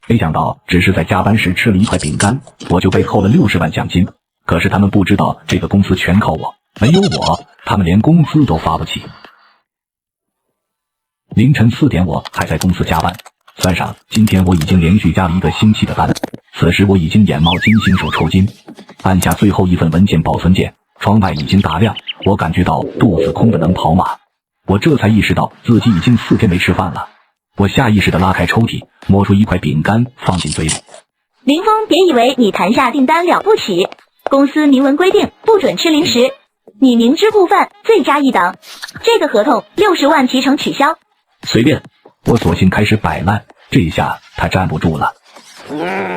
没想到只是在加班时吃了一块饼干，我就被扣了60万奖金。可是他们不知道这个公司全靠我，没有我，他们连工资都发不起。凌晨4点我还在公司加班，算上今天我已经连续加了1个星期的班。此时我已经眼冒金星，手抽筋，按下最后一份文件保存键，窗外已经大亮，我感觉到肚子空的能跑马。我这才意识到自己已经4天没吃饭了。我下意识地拉开抽屉，摸出一块饼干放进嘴里。林峰，别以为你谈下订单了不起，公司明文规定不准吃零食，你明知故犯，罪加一等。这个合同60万提成取消。随便，我索性开始摆烂，这下他站不住了。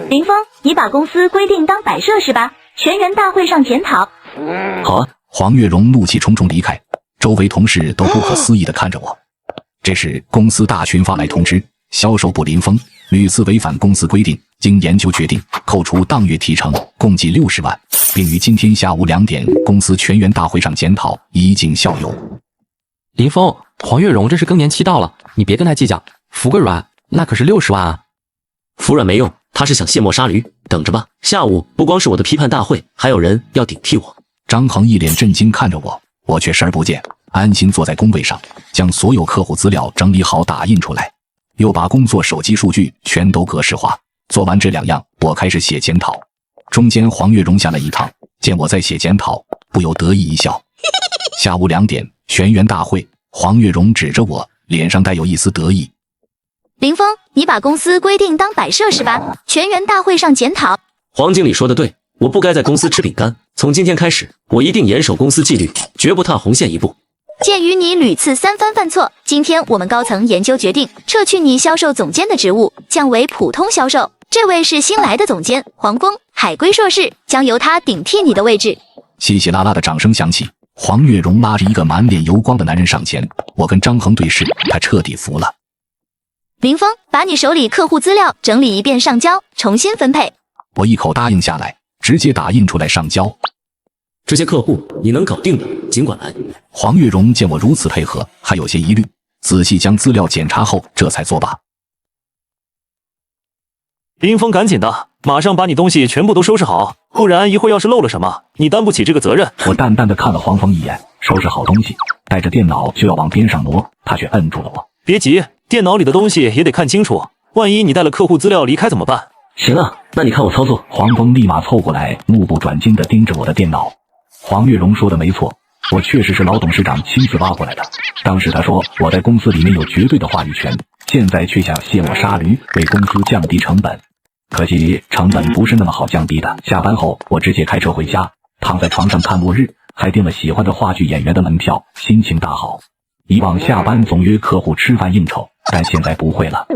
林峰，你把公司规定当摆设是吧？全员大会上检讨。好啊！黄月荣怒气冲冲离开，周围同事都不可思议地看着我。这时公司大群发来通知，销售部林峰屡次违反公司规定，经研究决定扣除当月提成共计60万，并于今天下午2点公司全员大会上检讨，以儆效尤。林峰，黄月荣这是更年期到了，你别跟他计较，服个软，那可是60万啊！服软没用，他是想卸磨杀驴，等着吧，下午不光是我的批判大会，还有人要顶替我。张恒一脸震惊看着我，我却视而不见，安心坐在工位上，将所有客户资料整理好打印出来，又把工作手机数据全都格式化。做完这2样，我开始写检讨。中间黄月荣下来一趟，见我在写检讨，不由得意一笑。下午2点全员大会，黄月荣指着我，脸上带有一丝得意。林峰，你把公司规定当摆设是吧？全员大会上检讨。黄经理说的对，我不该在公司吃饼干，从今天开始，我一定严守公司纪律，绝不踏红线一步。鉴于你屡次3番犯错，今天我们高层研究决定撤去你销售总监的职务，降为普通销售。这位是新来的总监黄峰，海归硕士，将由他顶替你的位置。稀稀拉拉的掌声响起，黄月荣拉着一个满脸油光的男人上前，我跟张恒对视，他彻底服了。林峰，把你手里客户资料整理一遍上交，重新分配。我一口答应下来，直接打印出来上交。这些客户你能搞定的，尽管来。黄月荣见我如此配合，还有些疑虑，仔细将资料检查后，这才作罢。林峰，赶紧的，马上把你东西全部都收拾好，不然一会要是漏了什么，你担不起这个责任。我淡淡的看了黄峰一眼，收拾好东西，带着电脑就要往边上挪，他却摁住了我。别急，电脑里的东西也得看清楚，万一你带了客户资料离开怎么办？行啊，那你看我操作。黄峰立马凑过来，目不转睛地盯着我的电脑。黄月荣说的没错，我确实是老董事长亲自挖过来的。当时他说我在公司里面有绝对的话语权，现在却想卸磨杀驴，为公司降低成本。可惜成本不是那么好降低的。下班后我直接开车回家，躺在床上看落日，还订了喜欢的话剧演员的门票，心情大好。以往下班总约客户吃饭应酬，但现在不会了。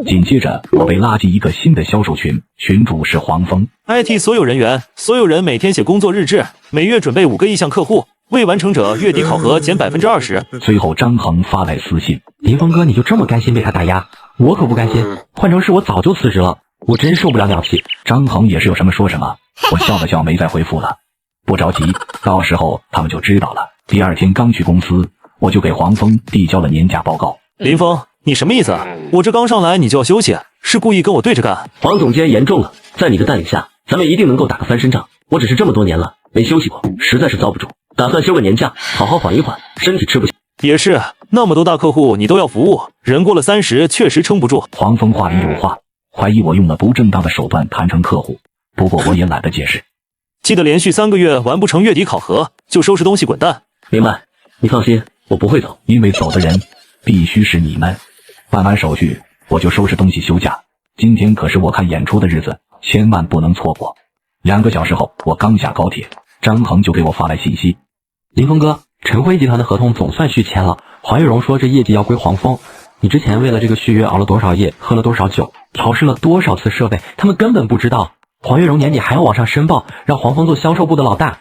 紧接着我被拉进一个新的销售群，群主是黄峰。 IT 所有人员，所有人每天写工作日志，每月准备5个意向客户，未完成者月底考核减20%。随后张恒发来私信：林峰哥，你就这么甘心被他打压？我可不甘心，换成是我早就辞职了，我真受不了鸟屁。张恒也是有什么说什么，我笑了笑没再回复了。不着急，到时候他们就知道了。第2天刚去公司，我就给黄峰递交了年假报告。林峰，你什么意思啊？我这刚上来你就要休息，是故意跟我对着干？黄总监严重了，在你的带领下，咱们一定能够打个翻身仗。我只是这么多年了没休息过，实在是遭不住，打算休个年假，好好缓一缓，身体吃不消。也是，那么多大客户你都要服务，人过了30确实撑不住。黄峰话里有话，怀疑我用了不正当的手段谈成客户，不过我也懒得解释。记得连续3个月完不成月底考核，就收拾东西滚蛋。明白，你放心，我不会走，因为走的人必须是你们。办完手续，我就收拾东西休假。今天可是我看演出的日子，千万不能错过。2个小时后，我刚下高铁，张恒就给我发来信息：林峰哥，晨辉集团的合同总算续签了，黄玉荣说这业绩要归黄峰。你之前为了这个续约熬了多少夜，喝了多少酒，调试了多少次设备，他们根本不知道。黄玉荣年底还要往上申报，让黄峰做销售部的老大，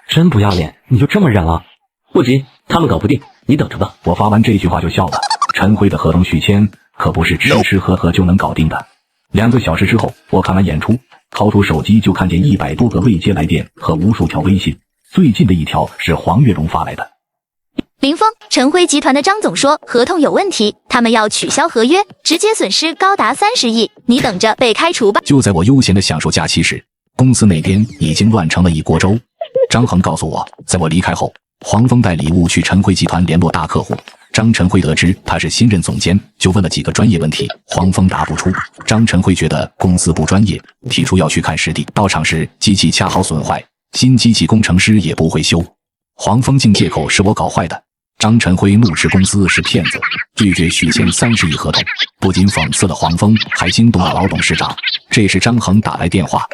真不要脸！你就这么忍了？不急，他们搞不定，你等着吧。我发完这句话就笑了。晨辉的合同续签可不是吃吃喝喝就能搞定的。2个小时之后，我看完演出，掏出手机就看见100多个未接来电和无数条微信，最近的一条是黄月荣发来的：林峰，陈辉集团的张总说合同有问题，他们要取消合约，直接损失高达30亿，你等着被开除吧。就在我悠闲的享受假期时，公司那边已经乱成了一锅粥。张恒告诉我，在我离开后，黄蜂带礼物去陈辉集团联络大客户。张晨辉得知他是新任总监，就问了几个专业问题，黄蜂答不出。张晨辉觉得公司不专业，提出要去看实地。到场时，机器恰好损坏，新机器工程师也不会修。黄蜂竟借口是我搞坏的。张晨辉怒斥公司是骗子，拒绝续签30亿合同，不仅讽刺了黄蜂，还惊动了老董事长。这时张恒打来电话：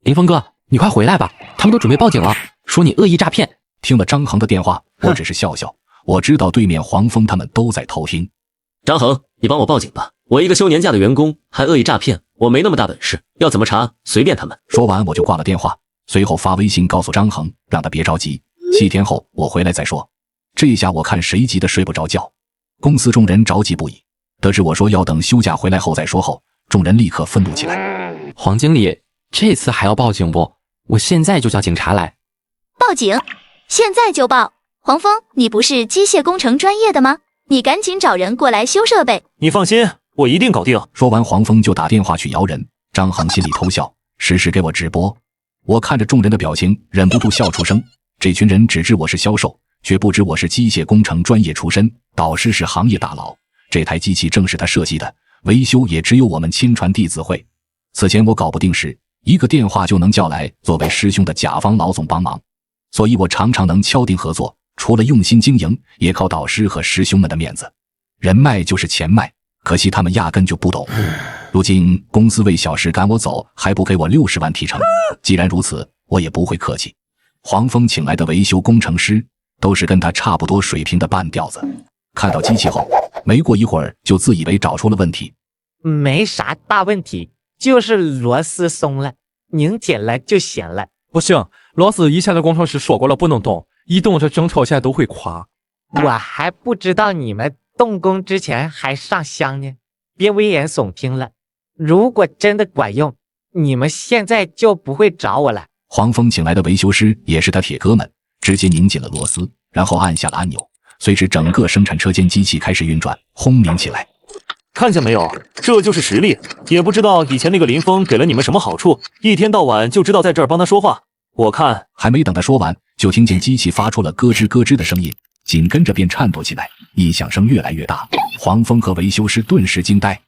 林峰哥，你快回来吧，他们都准备报警了，说你恶意诈骗。听了张恒的电话，我只是笑笑，我知道对面黄蜂他们都在偷听。张恒，你帮我报警吧，我一个休年假的员工还恶意诈骗，我没那么大本事，要怎么查随便他们。说完我就挂了电话，随后发微信告诉张恒，让他别着急，7天后我回来再说。这下我看谁急得睡不着觉。公司众人着急不已，得知我说要等休假回来后再说后，众人立刻愤怒起来。黄经理，这次还要报警不？我现在就叫警察来。报警，现在就报。黄蜂，你不是机械工程专业的吗？你赶紧找人过来修设备。你放心，我一定搞定。说完黄蜂就打电话去摇人。张恒心里偷笑，实时给我直播。我看着众人的表情，忍不住笑出声。这群人只知我是销售，却不知我是机械工程专业出身，导师是行业大佬。这台机器正是他设计的，维修也只有我们亲传弟子会。此前我搞不定时，一个电话就能叫来作为师兄的甲方老总帮忙，所以我常常能敲定合作。除了用心经营，也靠导师和师兄们的面子。人脉就是钱脉，可惜他们压根就不懂。如今公司为小事赶我走，还不给我60万提成。既然如此，我也不会客气。黄蜂请来的维修工程师都是跟他差不多水平的半吊子，看到机器后，没过一会儿就自以为找出了问题。没啥大问题，就是螺丝松了，拧紧了就行了。不行，螺丝以前的工程师说过了，不能动，一动这整条线都会垮。我还不知道你们动工之前还上香呢，别危言耸听了。如果真的管用，你们现在就不会找我了。黄蜂请来的维修师也是他铁哥们，直接拧紧了螺丝，然后按下了按钮，随之整个生产车间机器开始运转，轰鸣起来。看见没有，这就是实力。也不知道以前那个林峰给了你们什么好处，一天到晚就知道在这儿帮他说话。我看还没等他说完，就听见机器发出了咯吱咯吱的声音，紧跟着便颤抖起来，异响声越来越大。黄蜂和维修师顿时惊呆，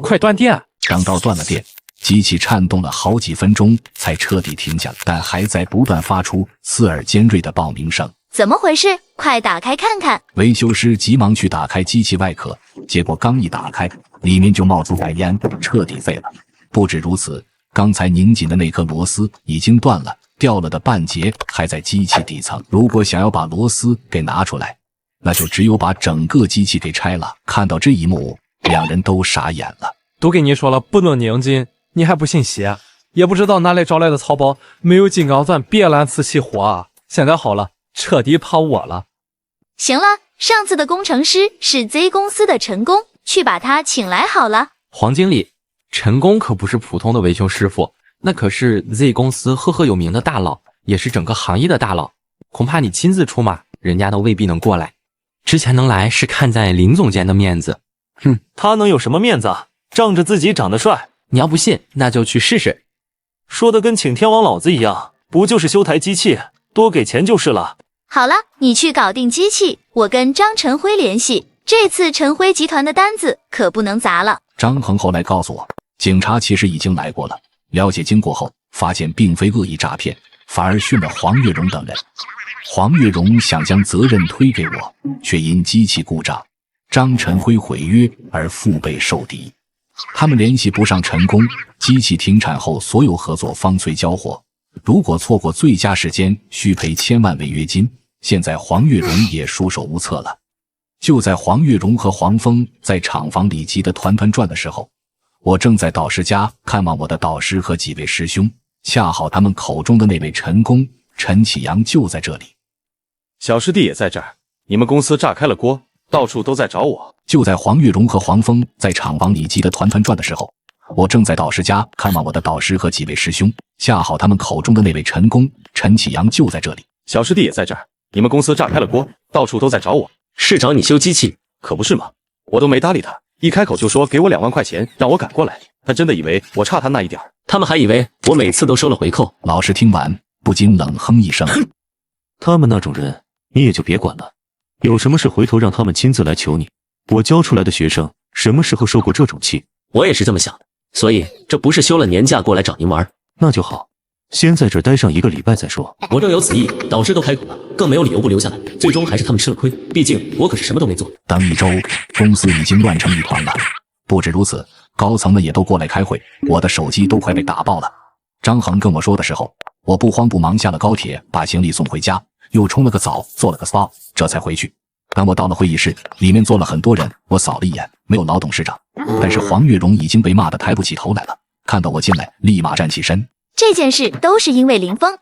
快断电！刚到断了电，机器颤动了好几分钟才彻底停下，但还在不断发出刺耳尖锐的爆鸣声。怎么回事？快打开看看！维修师急忙去打开机器外壳，结果刚一打开，里面就冒出白烟，彻底废了。不止如此，刚才拧紧的那颗螺丝已经断了，掉了的半截还在机器底层。如果想要把螺丝给拿出来，那就只有把整个机器给拆了。看到这一幕，两人都傻眼了。都跟你说了不能拧紧，你还不信邪？也不知道哪里找来的草包，没有金刚钻别揽瓷器活啊！现在好了，彻底怕我了。行了，上次的工程师是 Z 公司的陈工，去把他请来好了。黄经理，陈工可不是普通的维修师傅，那可是 Z 公司赫赫有名的大佬，也是整个行业的大佬，恐怕你亲自出马，人家都未必能过来。之前能来是看在林总监的面子。哼，他能有什么面子啊？仗着自己长得帅。你要不信，那就去试试。说的跟请天王老子一样，不就是修台机器，多给钱就是了。好了，你去搞定机器，我跟张晨辉联系。这次晨辉集团的单子可不能砸了。张恒后来告诉我，警察其实已经来过了，了解经过后，发现并非恶意诈骗，反而训了黄月荣等人。黄月荣想将责任推给我，却因机器故障，张晨辉毁约而腹背受敌。他们联系不上陈工，机器停产后所有合作方催交货，如果错过最佳时间，需赔1000万违约金。现在黄月荣也束手无策了。就在黄月荣和黄蜂在厂房里急得团团转的时候，我正在导师家看望我的导师和几位师兄，恰好他们口中的那位陈工陈启阳就在这里。小师弟也在这儿，你们公司炸开了锅，到处都在找我。就在黄月荣和黄蜂在厂房里急得团团转的时候，我正在导师家看望我的导师和几位师兄，恰好他们口中的那位陈工陈启阳就在这里。小师弟也在这儿，你们公司炸开了锅，到处都在找我，是找你修机器？可不是嘛，我都没搭理他，一开口就说给我2万块钱让我赶过来，他真的以为我差他那一点儿。他们还以为我每次都收了回扣。老师听完不禁冷哼一声。他们那种人你也就别管了，有什么事回头让他们亲自来求你。我教出来的学生什么时候受过这种气？我也是这么想的，所以这不是休了年假过来找您玩。那就好，先在这儿待上1个礼拜再说。我正有此意，导师都开口了，更没有理由不留下来。最终还是他们吃了亏，毕竟我可是什么都没做。等一周，公司已经乱成一团了。不止如此，高层们也都过来开会，我的手机都快被打爆了。张恒跟我说的时候，我不慌不忙下了高铁，把行李送回家，又冲了个澡，做了个 SPA， 这才回去。当我到了会议室，里面坐了很多人，我扫了一眼，没有老董事长，但是黄月荣已经被骂得抬不起头来了。看到我进来，立马站起身。这件事都是因为林峰，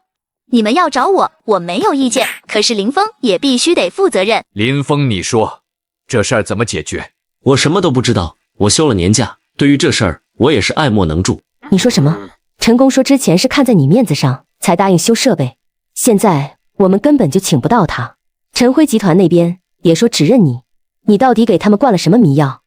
你们要找我，我没有意见，可是林峰也必须得负责任。林峰，你说这事儿怎么解决？我什么都不知道，我休了年假，对于这事儿我也是爱莫能助。你说什么？陈工说之前是看在你面子上才答应修设备，现在我们根本就请不到他。陈辉集团那边也说只认你，你到底给他们灌了什么迷药？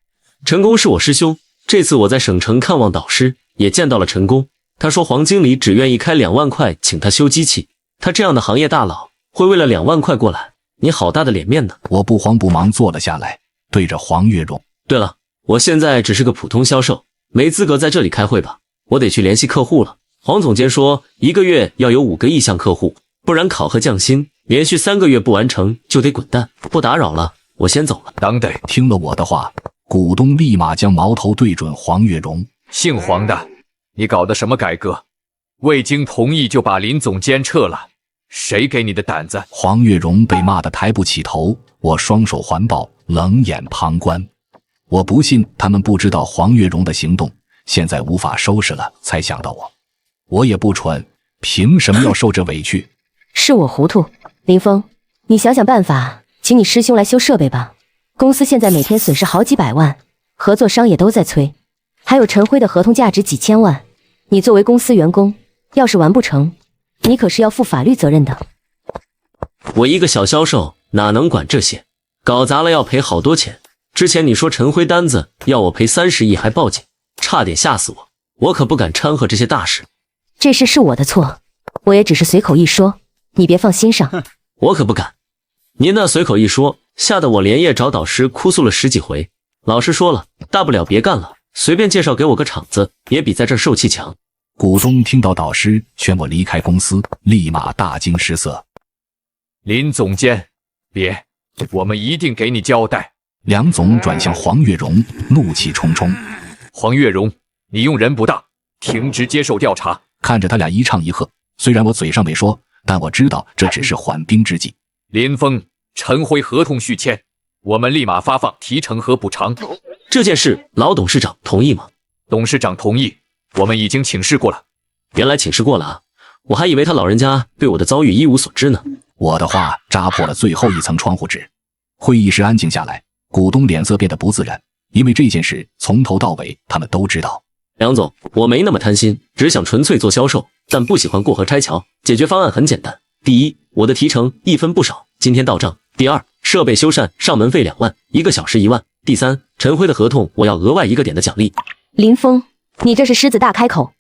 陈工是我师兄，这次我在省城看望导师，也见到了陈工。他说黄经理只愿意开2万块请他修机器，他这样的行业大佬会为了2万块过来，你好大的脸面呢。我不慌不忙坐了下来，对着黄月荣。对了，我现在只是个普通销售，没资格在这里开会吧？我得去联系客户了。黄总监说1个月要有5个意向客户，不然考核降薪，连续3个月不完成就得滚蛋。不打扰了，我先走了。等等，听了我的话，股东立马将矛头对准黄月荣。姓黄的，你搞的什么改革？未经同意就把林总监撤了，谁给你的胆子？黄月荣被骂得抬不起头，我双手环抱，冷眼旁观。我不信他们不知道黄月荣的行动，现在无法收拾了，才想到我。我也不蠢，凭什么要受这委屈？是我糊涂，林峰，你想想办法，请你师兄来修设备吧。公司现在每天损失好几百万，合作商也都在催，还有陈辉的合同价值几千万。你作为公司员工，要是完不成，你可是要负法律责任的。我一个小销售哪能管这些？搞砸了要赔好多钱。之前你说陈辉单子要我赔30亿还报警，差点吓死我。我可不敢掺和这些大事。这事是我的错，我也只是随口一说，你别放心上。我可不敢。您那随口一说，吓得我连夜找导师哭诉了10几回。老师说了，大不了别干了，随便介绍给我个厂子，也比在这儿受气强。股东听到导师劝我离开公司，立马大惊失色。林总监，别，我们一定给你交代。梁总转向黄月荣，怒气冲冲。黄月荣，你用人不当，停职接受调查。看着他俩一唱一和，虽然我嘴上没说，但我知道这只是缓兵之计。林峰、陈辉合同续签，我们立马发放提成和补偿。这件事老董事长同意吗？董事长同意，我们已经请示过了。原来请示过了啊，我还以为他老人家对我的遭遇一无所知呢。我的话扎破了最后一层窗户纸。会议室安静下来，股东脸色变得不自然，因为这件事从头到尾他们都知道。梁总，我没那么贪心，只想纯粹做销售，但不喜欢过河拆桥。解决方案很简单：第一，我的提成1分不少，今天到账；第二，设备修缮上门费2万，1个小时1万；第三，陈辉的合同我要额外1个点的奖励。林峰，你这是狮子大开口。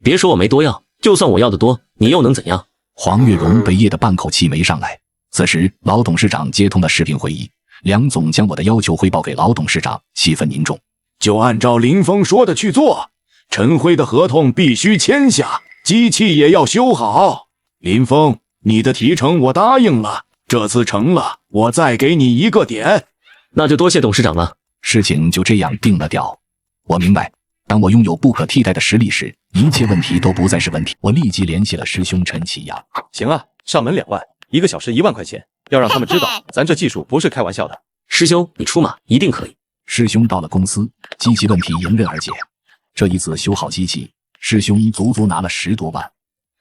别说我没多要，就算我要的多，你又能怎样？黄月荣被噎得半口气没上来。此时老董事长接通了视频会议，梁总将我的要求汇报给老董事长，气氛凝重。就按照林峰说的去做，陈辉的合同必须签下，机器也要修好。林峰，你的提成我答应了，这次成了，我再给你1个点。那就多谢董事长了。事情就这样定了调。我明白，当我拥有不可替代的实力时，一切问题都不再是问题。我立即联系了师兄陈启阳。行啊，上门2万，1个小时1万块钱，要让他们知道咱这技术不是开玩笑的。师兄，你出马一定可以。师兄到了公司，机器问题迎刃而解。这一次修好机器，师兄足足拿了10多万。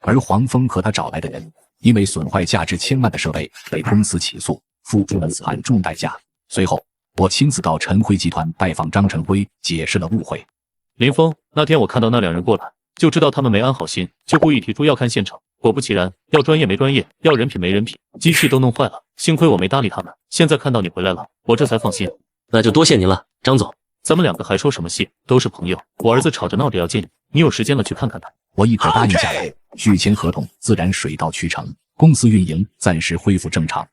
而黄峰和他找来的人，因为损坏价值千万的设备，被公司起诉，付出了惨重代价。随后，我亲自到陈辉集团拜访张晨辉，解释了误会。林峰，那天我看到那2人过来，就知道他们没安好心，就故意提出要看现场。果不其然，要专业没专业，要人品没人品，机器都弄坏了。幸亏我没搭理他们。现在看到你回来了，我这才放心。那就多谢您了，张总。咱们两个还说什么戏？都是朋友。我儿子吵着闹着要见你，你有时间了去看看他。我一口答应下来，续签合同自然水到渠成，公司运营暂时恢复正常。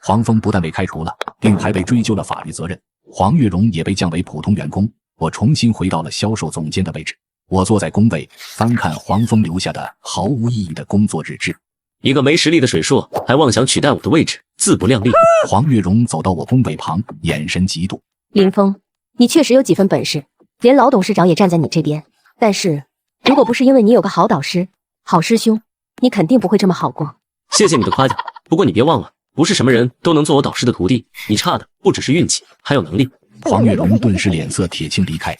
黄蜂不但被开除了，并还被追究了法律责任。黄月荣也被降为普通员工，我重新回到了销售总监的位置。我坐在工位，翻看黄蜂留下的毫无意义的工作日志。一个没实力的水硕，还妄想取代我的位置，自不量力。黄月荣走到我工位旁，眼神嫉妒。林峰，你确实有几分本事，连老董事长也站在你这边。但是，如果不是因为你有个好导师、好师兄，你肯定不会这么好过。谢谢你的夸奖，不过你别忘了，不是什么人都能做我导师的徒弟，你差的不只是运气，还有能力。黄月荣顿时脸色铁青离开。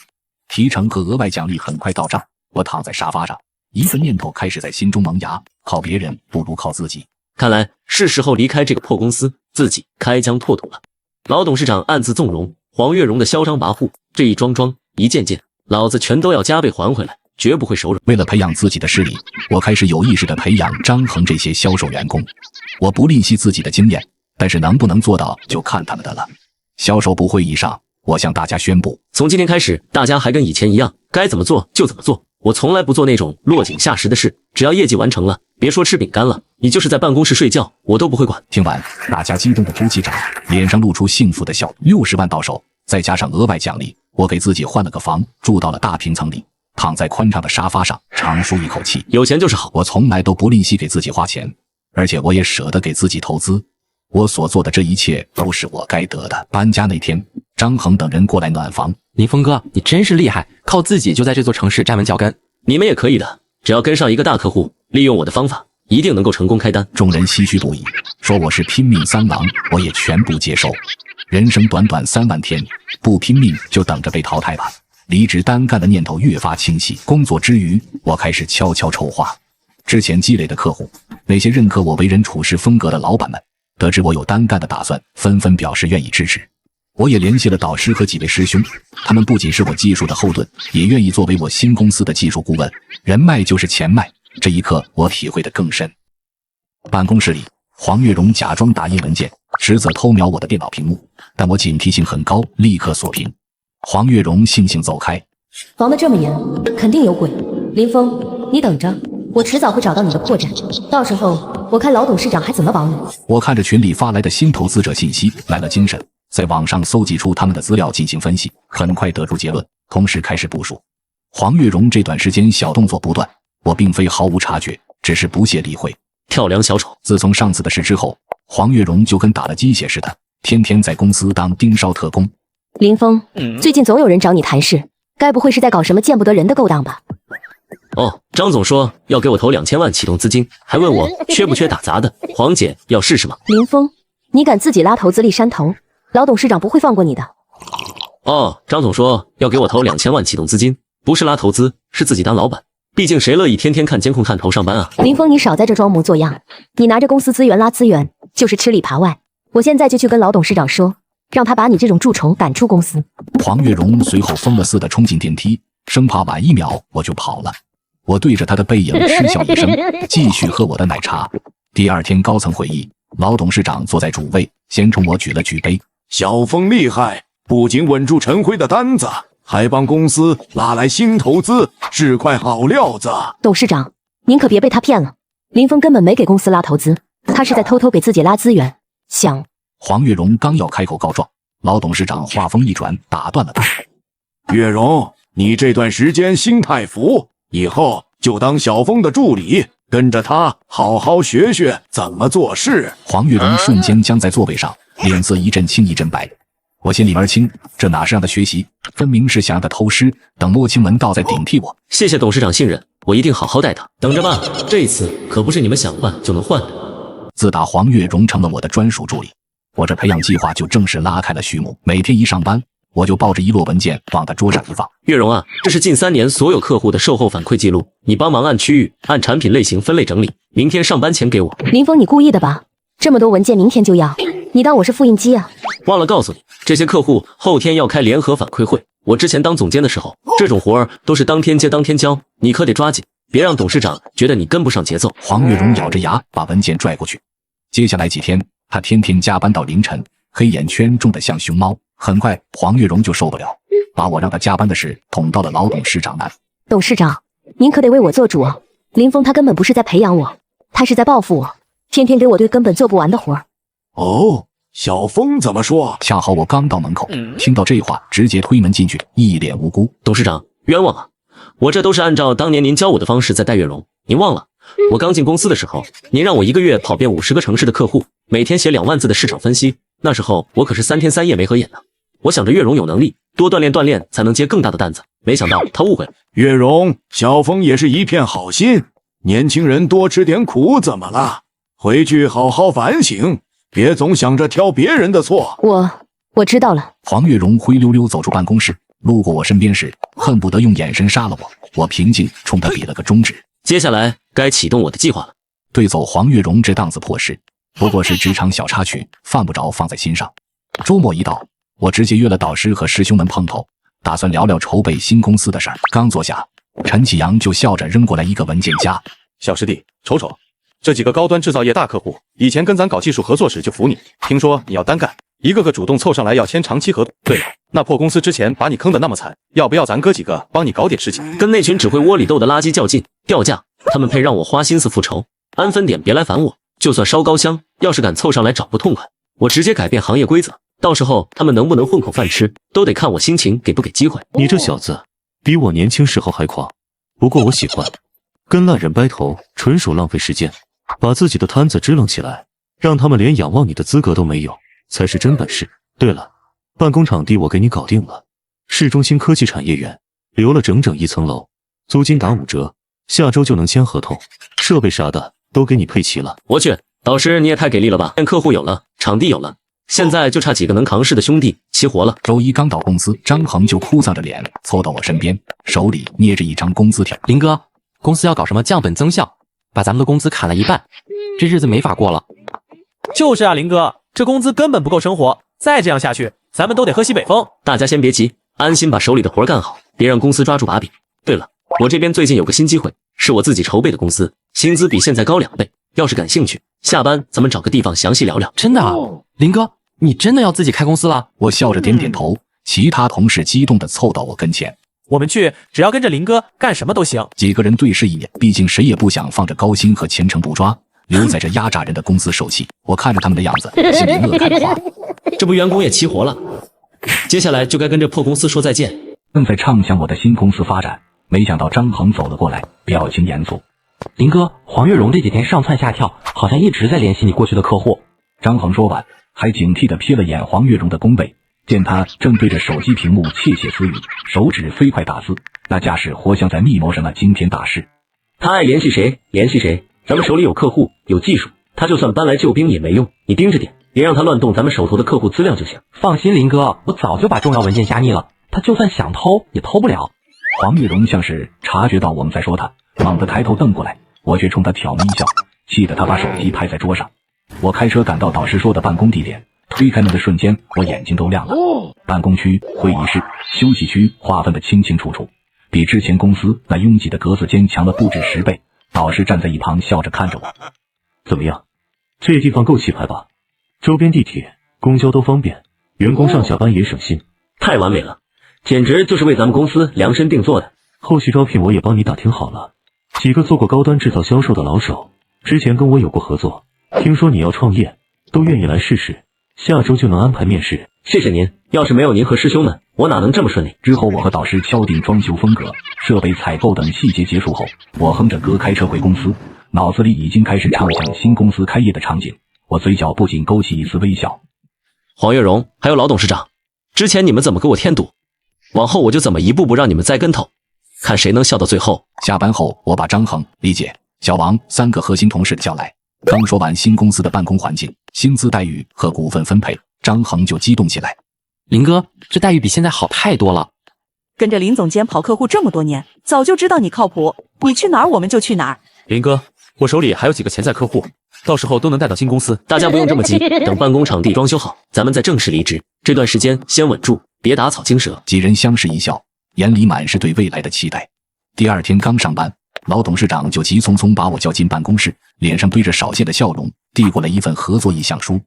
提成和额外奖励很快到账，我躺在沙发上，一个念头开始在心中萌芽：靠别人不如靠自己。看来是时候离开这个破公司，自己开疆拓土了。老董事长暗自纵容黄月荣的嚣张跋扈，这一桩桩一件件，老子全都要加倍还回来，绝不会手软。为了培养自己的实力，我开始有意识地培养张恒这些销售员工。我不吝惜自己的经验，但是能不能做到就看他们的了。销售部会议上，我向大家宣布，从今天开始，大家还跟以前一样，该怎么做就怎么做。我从来不做那种落井下石的事，只要业绩完成了，别说吃饼干了，你就是在办公室睡觉，我都不会管。听完，大家激动的鼓起掌，脸上露出幸福的笑。60万到手，再加上额外奖励，我给自己换了个房，住到了大平层里，躺在宽敞的沙发上，长舒一口气。有钱就是好，我从来都不吝惜给自己花钱，而且我也舍得给自己投资。我所做的这一切都是我该得的。搬家那天，张恒等人过来暖房。林峰哥，你真是厉害，靠自己就在这座城市站稳脚跟。你们也可以的，只要跟上一个大客户，利用我的方法，一定能够成功开单。众人唏嘘不已，说我是拼命三郎，我也全部接受。人生短短3万天，不拼命就等着被淘汰吧。离职单干的念头越发清晰。工作之余，我开始悄悄筹划之前积累的客户，那些认可我为人处事风格的老板们，得知我有单干的打算，纷纷表示愿意支持。我也联系了导师和几位师兄，他们不仅是我技术的后盾，也愿意作为我新公司的技术顾问。人脉就是钱脉，这一刻我体会得更深。办公室里，黄月荣假装打印文件，实则偷瞄我的电脑屏幕，但我警惕性很高，立刻锁屏。黄月荣悻悻走开。防得这么严，肯定有鬼。林峰，你等着，我迟早会找到你的破绽，到时候我看老董事长还怎么保你。我看着群里发来的新投资者信息，来了精神，在网上搜集出他们的资料进行分析，很快得出结论，同时开始部署。黄月荣这段时间小动作不断，我并非毫无察觉，只是不屑理会。跳梁小丑。自从上次的事之后，黄月荣就跟打了鸡血似的，天天在公司当盯梢特工。林峰，最近总有人找你谈事，该不会是在搞什么见不得人的勾当吧？哦，张总说要给我投2000万启动资金，还问我缺不缺打杂的。黄姐要试试吗？林峰，你敢自己拉投资立山头，老董事长不会放过你的。哦，张总说要给我投2000万启动资金，不是拉投资，是自己当老板。毕竟谁乐意天天看监控探头上班啊？林峰，你少在这装模作样，你拿着公司资源拉资源，就是吃里扒外。我现在就去跟老董事长说，让他把你这种蛀虫赶出公司。黄月荣随后疯了似的冲进电梯，生怕晚1秒我就跑了。我对着他的背影嗤笑一声，继续喝我的奶茶。第二天高层会议，老董事长坐在主位，先冲我举了举杯。小峰厉害，不仅稳住陈辉的单子，还帮公司拉来新投资，是块好料子。董事长，您可别被他骗了，林峰根本没给公司拉投资，他是在偷偷给自己拉资源。想……黄月荣刚要开口告状，老董事长话锋一转，打断了他。月荣，你这段时间心态服，以后就当小峰的助理，跟着他好好学学怎么做事。黄月荣瞬间僵在座位上，脸色一阵青一阵白。我心里面清，这哪是让他学习，分明是想让他偷师，等摸清门道再顶替我。谢谢董事长信任，我一定好好待他。等着吧，这一次可不是你们想换就能换的。自打黄月荣成了我的专属助理，我这培养计划就正式拉开了序幕。每天一上班，我就抱着一摞文件往他桌上一放。月荣啊，这是近3年所有客户的售后反馈记录，你帮忙按区域、按产品类型分类整理，明天上班前给我。林峰，你故意的吧？这么多文件明天就要，你当我是复印机啊？忘了告诉你，这些客户后天要开联合反馈会。我之前当总监的时候，这种活儿都是当天接当天交，你可得抓紧，别让董事长觉得你跟不上节奏。黄月荣咬着牙把文件拽过去。接下来几天，他天天加班到凌晨，黑眼圈重得像熊猫。很快，黄月荣就受不了，把我让他加班的事捅到了老董事长那。董事长，您可得为我做主啊！林峰他根本不是在培养我，他是在报复我，天天给我堆根本做不完的活儿。哦，小峰怎么说？恰好我刚到门口，听到这话，直接推门进去，一脸无辜。董事长，冤枉啊！我这都是按照当年您教我的方式在带月荣，您忘了？我刚进公司的时候，您让我一个月跑遍50个城市的客户，每天写2万字的市场分析，那时候我可是3天3夜没合眼的。我想着月荣有能力，多锻炼锻炼才能接更大的担子，没想到他误会了。月荣，小峰也是一片好心，年轻人多吃点苦怎么了？回去好好反省，别总想着挑别人的错。我知道了。黄月荣灰溜溜走出办公室，路过我身边时，恨不得用眼神杀了我。我平静冲他比了个中指。接下来该启动我的计划了。对走黄月荣这档子破事，不过是职场小插曲，犯不着放在心上。周末一到，我直接约了导师和师兄们碰头，打算聊聊筹备新公司的事儿。刚坐下，陈启阳就笑着扔过来一个文件夹。小师弟，瞅瞅，这几个高端制造业大客户，以前跟咱搞技术合作时就服你，听说你要单干，一个个主动凑上来要签长期合同。对了，那破公司之前把你坑得那么惨，要不要咱哥几个帮你搞点事情？跟那群只会窝里斗的垃圾较劲，掉价，他们配让我花心思复仇？安分点，别来烦我。就算烧高香，要是敢凑上来找不痛快，我直接改变行业规则。到时候他们能不能混口饭吃，都得看我心情给不给机会。你这小子比我年轻时候还狂，不过我喜欢。跟烂人掰头纯属浪费时间，把自己的摊子支棱起来，让他们连仰望你的资格都没有，才是真本事。对了，办公场地我给你搞定了，市中心科技产业园，留了整整1层楼，租金打5折，下周就能签合同，设备啥的都给你配齐了。我去，导师你也太给力了吧！客户有了，场地有了，现在就差几个能扛事的兄弟齐活了。周一刚到公司，张恒就哭丧着脸凑到我身边，手里捏着一张工资条。林哥，公司要搞什么降本增效，把咱们的工资砍了一半，这日子没法过了。就是啊，林哥，这工资根本不够生活，再这样下去，咱们都得喝西北风。大家先别急，安心把手里的活干好，别让公司抓住把柄。对了，我这边最近有个新机会，是我自己筹备的公司，薪资比现在高2倍。要是感兴趣，下班咱们找个地方详细聊聊。真的啊，林哥，你真的要自己开公司了？我笑着点点头，其他同事激动地凑到我跟前。我们去，只要跟着林哥干什么都行。几个人对视一眼，毕竟谁也不想放着高薪和前程不抓，留在这压榨人的公司受气。我看着他们的样子，心里乐开了花。这不员工也齐活了，接下来就该跟这破公司说再见。正在畅想我的新公司发展，没想到张恒走了过来，表情严肃。林哥，黄月荣这几天上蹿下跳，好像一直在联系你过去的客户。张恒说完，还警惕地瞥了眼黄月荣的弓背，见他正对着手机屏幕窃窃私语，手指飞快打字，那架势活像在密谋什么惊天大事。他爱联系谁联系谁，咱们手里有客户有技术，他就算搬来救兵也没用，你盯着点，别让他乱动咱们手头的客户资料就行。放心，林哥，我早就把重要文件加密了，他就算想偷也偷不了。黄月荣像是察觉到我们在说他，猛地抬头瞪过来，我却冲他挑眉一笑，气得他把手机拍在桌上。我开车赶到导师说的办公地点，推开门的瞬间，我眼睛都亮了。办公区、会议室、休息区划分得清清楚楚，比之前公司那拥挤的格子间强了不止10倍。导师站在一旁笑着看着我。怎么样，这地方够气派吧？周边地铁、公交都方便，员工上下班也省心。太完美了，简直就是为咱们公司量身定做的。后续招聘我也帮你打听好了，几个做过高端制造销售的老手，之前跟我有过合作，听说你要创业，都愿意来试试，下周就能安排面试。谢谢您，要是没有您和师兄们，我哪能这么顺利？之后我和导师敲定装修风格、设备采购等细节结束后，我哼着歌开车回公司，脑子里已经开始畅想新公司开业的场景，我嘴角不禁勾起一丝微笑。黄月荣还有老董事长，之前你们怎么给我添堵，往后我就怎么一步步让你们栽跟头，看谁能笑到最后。下班后，我把张恒、李姐、小王3个核心同事叫来，刚说完新公司的办公环境、薪资待遇和股份分配，张恒就激动起来。林哥，这待遇比现在好太多了。跟着林总监跑客户这么多年，早就知道你靠谱，你去哪儿我们就去哪儿。林哥，我手里还有几个潜在客户，到时候都能带到新公司。大家不用这么急，等办公场地装修好，咱们再正式离职。这段时间先稳住，别打草惊蛇。几人相视一笑，眼里满是对未来的期待。第2天刚上班，老董事长就急匆匆把我叫进办公室，脸上堆着少见的笑容，递过来一份合作意向书。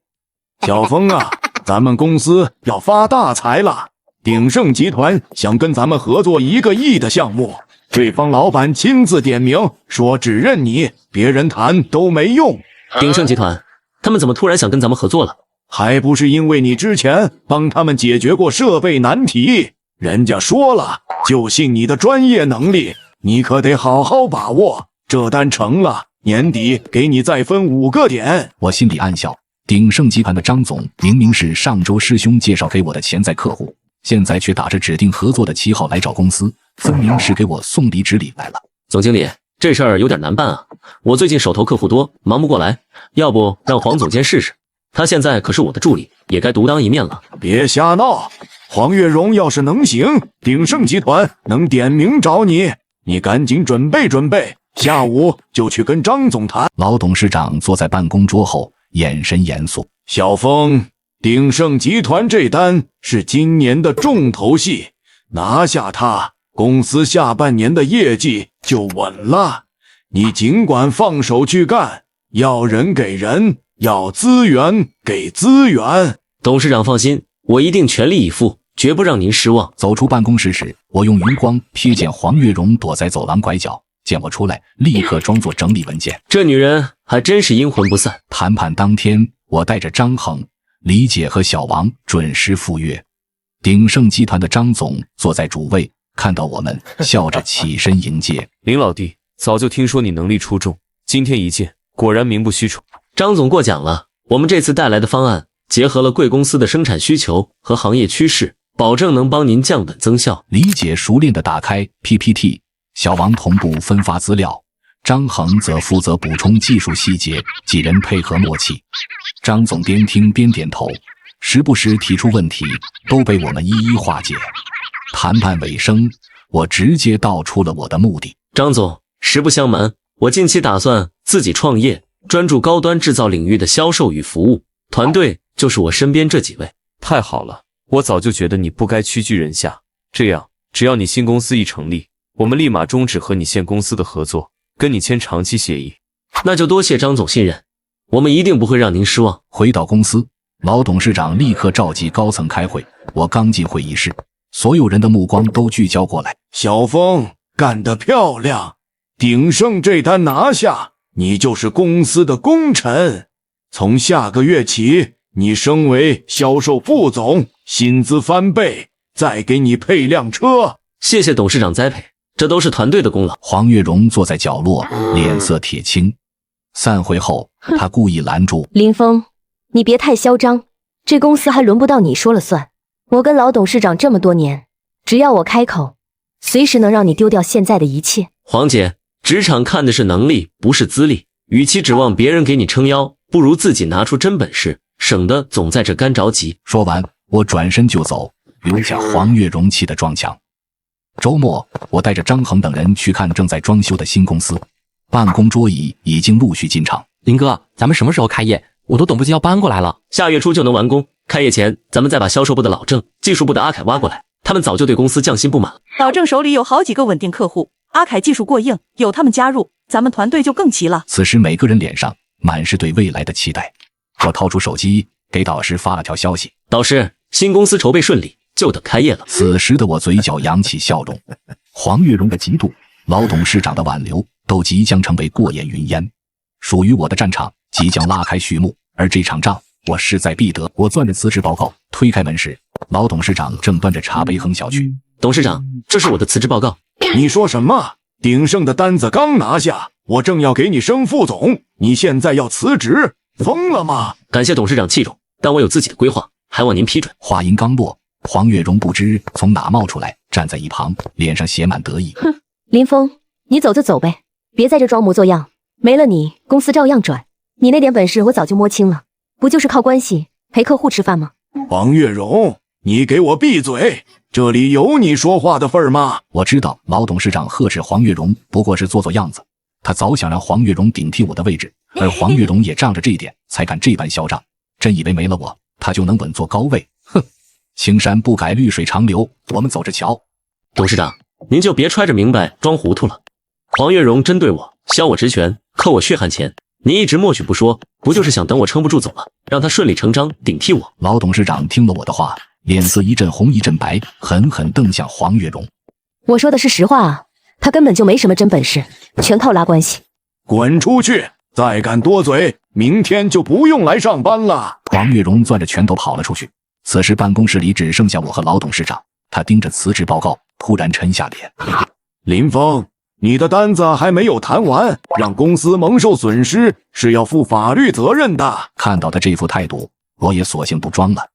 小峰啊，咱们公司要发大财了，鼎盛集团想跟咱们合作1个亿的项目，对方老板亲自点名说只认你，别人谈都没用。鼎盛集团，他们怎么突然想跟咱们合作了？还不是因为你之前帮他们解决过设备难题，人家说了，就信你的专业能力，你可得好好把握。这单成了，年底给你再分5个点。我心里暗笑，鼎盛集团的张总明明是上周师兄介绍给我的潜在客户，现在却打着指定合作的旗号来找公司，分明是给我送离职礼来了。总经理，这事儿有点难办啊，我最近手头客户多，忙不过来，要不让黄总监试试？他现在可是我的助理，也该独当一面了。别瞎闹，黄月荣要是能行，鼎盛集团能点名找你，你赶紧准备准备，下午就去跟张总谈。老董事长坐在办公桌后，眼神严肃。小峰，鼎盛集团这单是今年的重头戏，拿下它，公司下半年的业绩就稳了。你尽管放手去干，要人给人，要资源给资源。董事长放心，我一定全力以赴，绝不让您失望。走出办公室时，我用余光瞥见黄月荣躲在走廊拐角，见我出来，立刻装作整理文件。这女人还真是阴魂不散。谈判当天，我带着张恒、李姐和小王准时赴约。鼎盛集团的张总坐在主位，看到我们，笑着起身迎接。林老弟，早就听说你能力出众，今天一见，果然名不虚传。张总过奖了，我们这次带来的方案结合了贵公司的生产需求和行业趋势，保证能帮您降本增效。李姐熟练地打开 PPT， 小王同步分发资料，张恒则负责补充技术细节，几人配合默契。张总边听边点头，时不时提出问题，都被我们一一化解。谈判尾声，我直接道出了我的目的。张总，实不相瞒，我近期打算自己创业，专注高端制造领域的销售与服务，团队就是我身边这几位。太好了，我早就觉得你不该屈居人下，这样只要你新公司一成立，我们立马终止和你现公司的合作，跟你签长期协议。那就多谢张总信任，我们一定不会让您失望。回到公司，老董事长立刻召集高层开会。我刚进会议室，所有人的目光都聚焦过来。小峰，干得漂亮！鼎盛这单拿下，你就是公司的功臣。从下个月起，你升为销售副总，薪资翻倍，再给你配辆车。谢谢董事长栽培，这都是团队的功劳。黄月荣坐在角落，脸色铁青。散会后，他故意拦住林峰，你别太嚣张，这公司还轮不到你说了算。我跟老董事长这么多年，只要我开口，随时能让你丢掉现在的一切。黄姐，职场看的是能力，不是资历。与其指望别人给你撑腰，不如自己拿出真本事，省得总在这干着急。说完，我转身就走，留下黄月荣气得撞墙。周末，我带着张恒等人去看正在装修的新公司，办公桌椅已经陆续进场。林哥，咱们什么时候开业？我都等不及要搬过来了。下月初就能完工，开业前咱们再把销售部的老郑、技术部的阿凯挖过来，他们早就对公司降薪不满了。老郑手里有好几个稳定客户，阿凯技术过硬，有他们加入，咱们团队就更齐了。此时每个人脸上满是对未来的期待。我掏出手机给导师发了条消息：导师，新公司筹备顺利，就等开业了。此时的我嘴角扬起笑容。黄月荣的嫉妒，老董事长的挽留，都即将成为过眼云烟。属于我的战场即将拉开序幕，而这场仗我势在必得。我攥着辞职报告，推开门时，老董事长正端着茶杯哼小曲。董事长，这是我的辞职报告。你说什么？鼎盛的单子刚拿下，我正要给你升副总，你现在要辞职，疯了吗？感谢董事长器重，但我有自己的规划，还望您批准。话音刚落，黄月荣不知从哪冒出来，站在一旁，脸上写满得意。哼，林峰，你走就走呗，别在这装模作样。没了你，公司照样转。你那点本事我早就摸清了，不就是靠关系陪客户吃饭吗？黄月荣，你给我闭嘴！这里有你说话的份儿吗？我知道老董事长呵斥黄月荣不过是做做样子，他早想让黄月荣顶替我的位置，而黄月荣也仗着这一点才敢这般嚣张，真以为没了我他就能稳坐高位。哼，青山不改绿水长流，我们走着瞧。董事长，您就别揣着明白装糊涂了。黄月荣针对我，削我职权，扣我血汗钱，你一直默许不说，不就是想等我撑不住走了，让他顺理成章顶替我？老董事长听了我的话，脸色一阵红一阵白，狠狠瞪向黄月荣。我说的是实话啊，他根本就没什么真本事，全靠拉关系。滚出去！再敢多嘴，明天就不用来上班了。黄月荣攥着拳头跑了出去。此时办公室里只剩下我和老董事长，他盯着辞职报告，突然沉下脸。林峰，你的单子还没有谈完，让公司蒙受损失是要负法律责任的。看到他这副态度，我也索性不装了。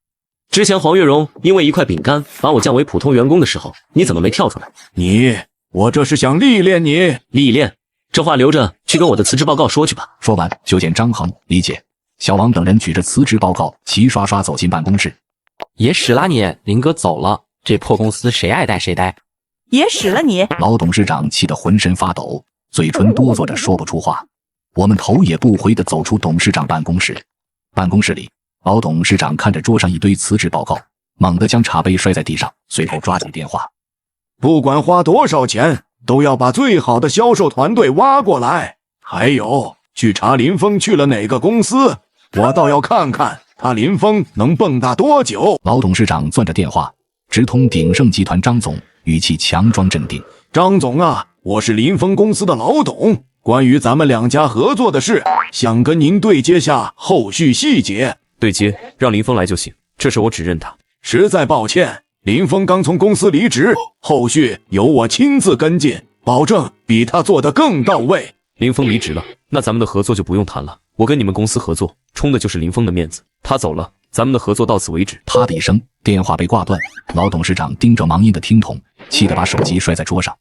之前黄月荣因为一块饼干把我降为普通员工的时候，你怎么没跳出来？我这是想历练你。历练？这话留着去跟我的辞职报告说去吧。说完就见张恒、李姐、小王等人举着辞职报告齐刷刷走进办公室。也使了你，林哥走了，这破公司谁爱待谁待。也使了你。老董事长气得浑身发抖，嘴唇哆嗦着说不出话。我们头也不回地走出董事长办公室。办公室里，老董事长看着桌上一堆辞职报告，猛地将茶杯摔在地上，随后抓起电话。不管花多少钱，都要把最好的销售团队挖过来。还有，去查林峰去了哪个公司，我倒要看看他林峰能蹦跶多久。老董事长攥着电话，直通鼎盛集团张总，语气强装镇定。张总啊，我是林峰公司的老董，关于咱们两家合作的事，想跟您对接下后续细节。对接，让林峰来就行，这事我只认他。实在抱歉，林峰刚从公司离职，后续由我亲自跟进，保证比他做得更到位。林峰离职了，那咱们的合作就不用谈了。我跟你们公司合作，冲的就是林峰的面子。他走了，咱们的合作到此为止。啪的一声，电话被挂断。老董事长盯着忙音的听筒，气得把手机摔在桌上。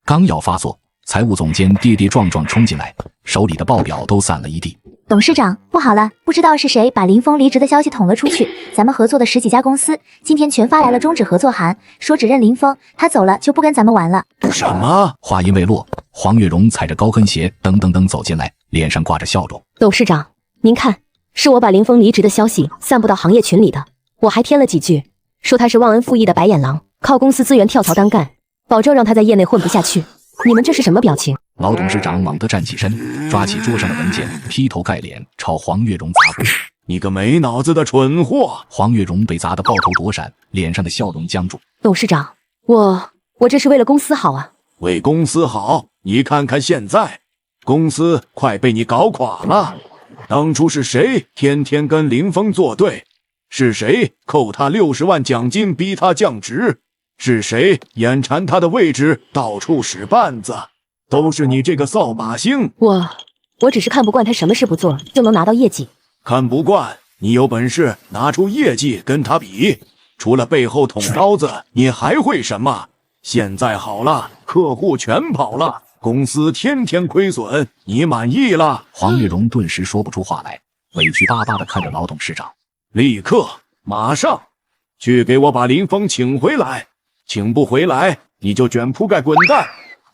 刚要发作，财务总监跌跌撞撞冲进来，手里的报表都散了一地。董事长，不好了，不知道是谁把林峰离职的消息捅了出去。咱们合作的10几家公司，今天全发来了终止合作函，说只认林峰，他走了就不跟咱们玩了。什么？话音未落，黄月荣踩着高跟鞋噔噔噔走进来，脸上挂着笑容。董事长，您看，是我把林峰离职的消息散布到行业群里的，我还添了几句，说他是忘恩负义的白眼狼，靠公司资源跳槽单干，保证让他在业内混不下去。你们这是什么表情？老董事长猛地站起身，抓起桌上的文件，劈头盖脸朝黄月荣砸过去。你个没脑子的蠢货！黄月荣被砸得抱头躲闪，脸上的笑容僵住。董事长，我这是为了公司好啊。为公司好？你看看现在，公司快被你搞垮了。当初是谁天天跟林峰作对？是谁扣他60万奖金逼他降职？是谁眼馋他的位置到处使绊子？都是你这个扫把星！我只是看不惯他什么事不做就能拿到业绩。看不惯？你有本事拿出业绩跟他比，除了背后捅刀子，你还会什么？现在好了，客户全跑了，公司天天亏损，你满意了？黄月荣顿时说不出话来，委屈巴巴地看着老董事长。立刻，马上，去给我把林峰请回来，请不回来，你就卷铺盖滚蛋，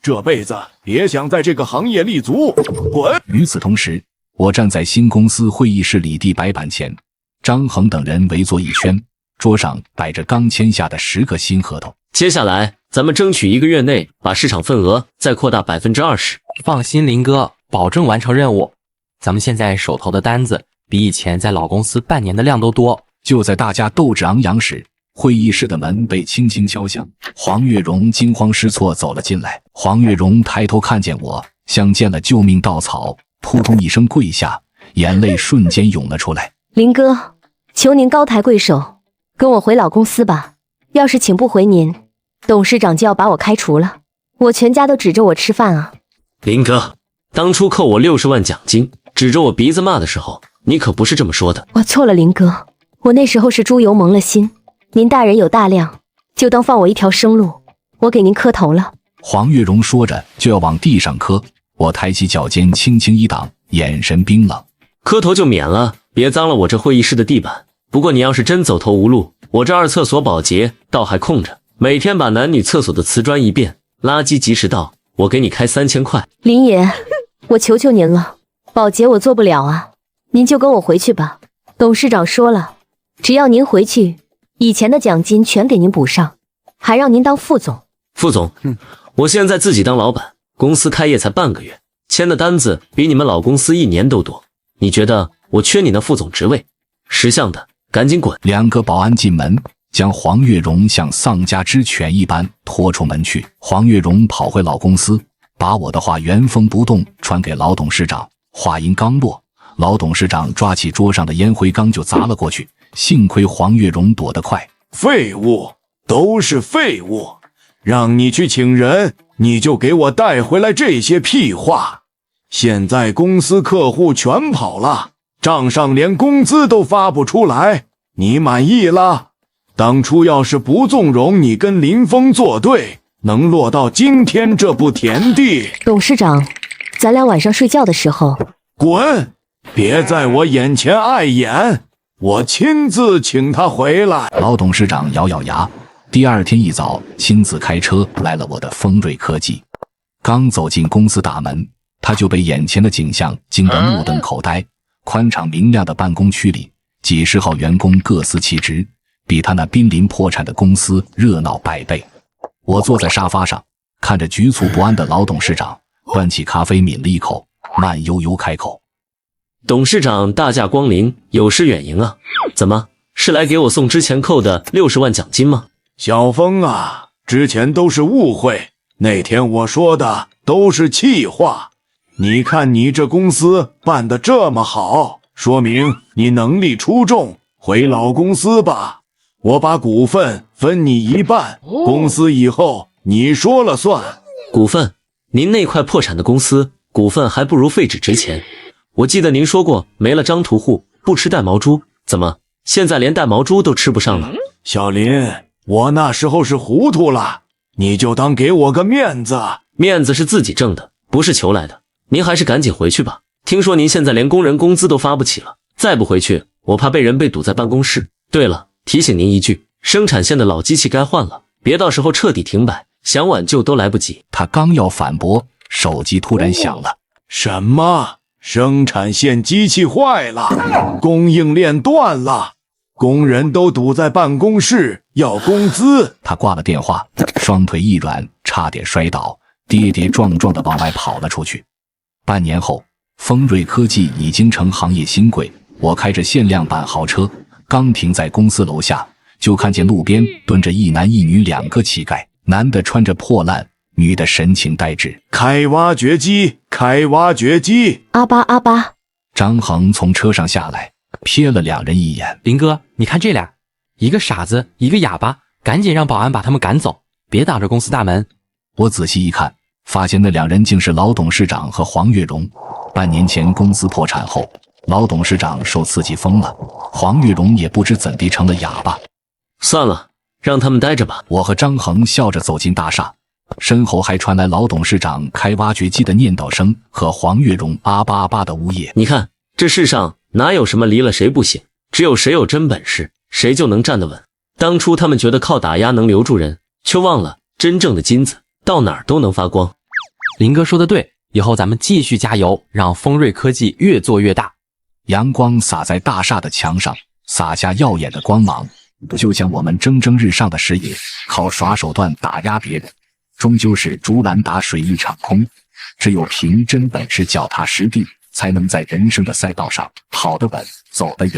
这辈子别想在这个行业立足，滚！与此同时，我站在新公司会议室里地白板前，张恒等人围坐一圈，桌上摆着刚签下的10个新合同。接下来，咱们争取1个月内把市场份额再扩大20%。放心，林哥，保证完成任务。咱们现在手头的单子比以前在老公司半年的量都多。就在大家斗志昂扬时，会议室的门被轻轻敲响，黄月荣惊慌失措走了进来。黄月荣抬头看见我，像见了救命稻草，扑通一声跪下，眼泪瞬间涌了出来。林哥，求您高抬贵手，跟我回老公司吧。要是请不回您，董事长就要把我开除了，我全家都指着我吃饭啊。林哥，当初扣我60万奖金，指着我鼻子骂的时候，你可不是这么说的。我错了，林哥，我那时候是猪油蒙了心。您大人有大量，就当放我一条生路，我给您磕头了。黄月荣说着就要往地上磕，我抬起脚尖轻轻一挡，眼神冰冷。磕头就免了，别脏了我这会议室的地板。不过你要是真走投无路，我这2厕所保洁倒还空着，每天把男女厕所的瓷砖一遍，垃圾及时倒，我给你开3000块。林爷，我求求您了，保洁我做不了啊，您就跟我回去吧。董事长说了，只要您回去，以前的奖金全给您补上，还让您当副总。副总，我现在自己当老板，公司开业才半个月，签的单子比你们老公司1年都多。你觉得我缺你那副总职位？识相的赶紧滚！2个保安进门，将黄月荣像丧家之犬一般拖出门去。黄月荣跑回老公司，把我的话原封不动传给老董事长。话音刚落，老董事长抓起桌上的烟灰缸就砸了过去，幸亏黄月荣躲得快。废物，都是废物！让你去请人，你就给我带回来这些屁话。现在公司客户全跑了，账上连工资都发不出来，你满意了？当初要是不纵容你跟林峰作对，能落到今天这步田地？董事长，咱俩晚上睡觉的时候，滚！别在我眼前碍眼，我亲自请他回来。老董事长咬咬牙，第2天一早亲自开车来了我的丰瑞科技。刚走进公司大门，他就被眼前的景象惊得目瞪口呆。宽敞明亮的办公区里，几十号员工各司其职，比他那濒临破产的公司热闹100倍。我坐在沙发上，看着局促不安的老董事长，端起咖啡抿了一口，慢悠悠开口：董事长大驾光临，有失远迎啊。怎么，是来给我送之前扣的60万奖金吗？小峰啊，之前都是误会，那天我说的都是气话。你看你这公司办得这么好，说明你能力出众，回老公司吧，我把股份分你1半，公司以后你说了算。股份？您那块破产的公司股份还不如废纸值钱。我记得您说过没了张屠户不吃带毛猪，怎么现在连带毛猪都吃不上了？小林，我那时候是糊涂了，你就当给我个面子。面子是自己挣的，不是求来的。您还是赶紧回去吧，听说您现在连工人工资都发不起了，再不回去我怕被人被堵在办公室。对了，提醒您一句，生产线的老机器该换了，别到时候彻底停摆，想挽救都来不及。他刚要反驳，手机突然响了。什么？生产线机器坏了，供应链断了，工人都堵在办公室要工资。他挂了电话，双腿一软，差点摔倒，跌跌撞撞地往外跑了出去。半年后，丰瑞科技已经成行业新贵。我开着限量版豪车，刚停在公司楼下，就看见路边蹲着一男一女2个乞丐，男的穿着破烂，女的神情呆滞。开挖掘机，开挖掘机！阿巴阿巴！张恒从车上下来，瞥了2人一眼。林哥，你看这俩，一个傻子，一个哑巴，赶紧让保安把他们赶走，别挡着公司大门。我仔细一看，发现那2人竟是老董事长和黄月荣。半年前公司破产后，老董事长受刺激疯了，黄月荣也不知怎地成了哑巴。算了，让他们待着吧。我和张恒笑着走进大厦，身后还传来老董事长开挖掘机的念叨声和黄月荣阿巴阿巴的呜咽。你看，这世上哪有什么离了谁不行，只有谁有真本事，谁就能站得稳。当初他们觉得靠打压能留住人，却忘了真正的金子到哪儿都能发光。林哥说的对，以后咱们继续加油，让丰瑞科技越做越大。阳光洒在大厦的墙上，洒下耀眼的光芒，就像我们蒸蒸日上的事业，靠耍手段打压别人，终究是竹篮打水一场空。只有凭真本事脚踏实地，才能在人生的赛道上跑得稳，走得远。